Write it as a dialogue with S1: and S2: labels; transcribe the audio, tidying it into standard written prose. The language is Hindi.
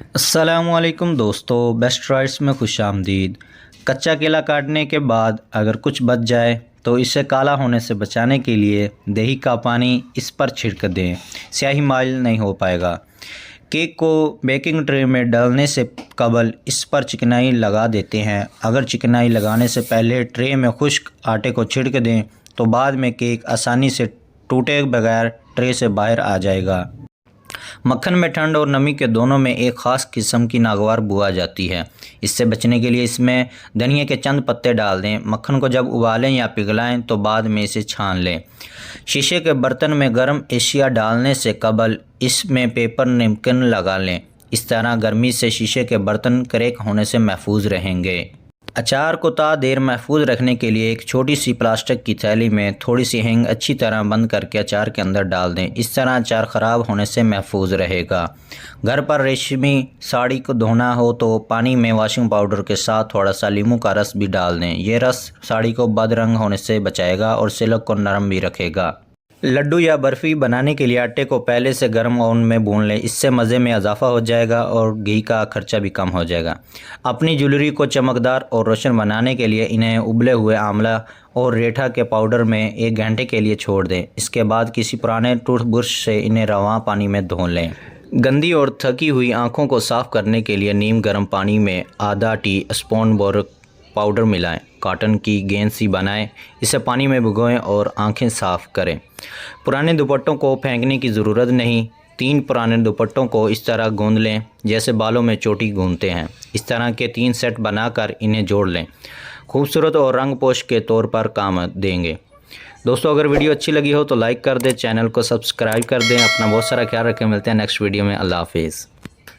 S1: अस्सलामुअलैकुम दोस्तों, बेस्ट राइट्स में खुश आमदीद। कच्चा केला काटने के बाद अगर कुछ बच जाए तो इसे काला होने से बचाने के लिए दही का पानी इस पर छिड़क दें, स्याही माइल नहीं हो पाएगा। केक को बेकिंग ट्रे में डालने से कबल इस पर चिकनाई लगा देते हैं। अगर चिकनाई लगाने से पहले ट्रे में खुश्क आटे को छिड़क दें तो बाद में केक आसानी से टूटे बगैर ट्रे से बाहर आ जाएगा। मक्खन में ठंड और नमी के दोनों में एक ख़ास किस्म की नागवार बू आ जाती है। इससे बचने के लिए इसमें धनिया के चंद पत्ते डाल दें। मक्खन को जब उबालें या पिघलाएं तो बाद में इसे छान लें। शीशे के बर्तन में गर्म एशिया डालने से कबल इसमें पेपर नैपकिन लगा लें। इस तरह गर्मी से शीशे के बर्तन क्रैक होने से महफूज रहेंगे। अचार को देर महफूज रखने के लिए एक छोटी सी प्लास्टिक की थैली में थोड़ी सी हींग अच्छी तरह बंद करके अचार के अंदर डाल दें। इस तरह अचार ख़राब होने से महफूज रहेगा। घर पर रेशमी साड़ी को धोना हो तो पानी में वॉशिंग पाउडर के साथ थोड़ा सा नींबू का रस भी डाल दें। यह रस साड़ी को बदरंग होने से बचाएगा और सिल्क को नरम भी रखेगा। लड्डू या बर्फ़ी बनाने के लिए आटे को पहले से गर्म ओवन में भून लें। इससे मज़े में इजाफा हो जाएगा और घी का खर्चा भी कम हो जाएगा। अपनी ज्वेलरी को चमकदार और रोशन बनाने के लिए इन्हें उबले हुए आंवला और रेठा के पाउडर में 1 घंटे के लिए छोड़ दें। इसके बाद किसी पुराने टूथब्रश से इन्हें रवां पानी में धो लें। गंदी और थकी हुई आँखों को साफ़ करने के लिए नीम गर्म पानी में आधा टी स्पून बोरिक पाउडर मिलाएं। कॉटन की गेंद सी बनाएं, इसे पानी में भिगोएं और आंखें साफ़ करें। पुराने दुपट्टों को फेंकने की ज़रूरत नहीं। 3 पुराने दुपट्टों को इस तरह गूंद लें जैसे बालों में चोटी गूंदते हैं। इस तरह के 3 सेट बनाकर इन्हें जोड़ लें। खूबसूरत और रंग पोश के तौर पर काम देंगे। दोस्तों, अगर वीडियो अच्छी लगी हो तो लाइक कर दें, चैनल को सब्सक्राइब कर दें। अपना बहुत सारा ख्याल रखें। मिलते हैं नेक्स्ट वीडियो में। अल्लाह हाफिज़।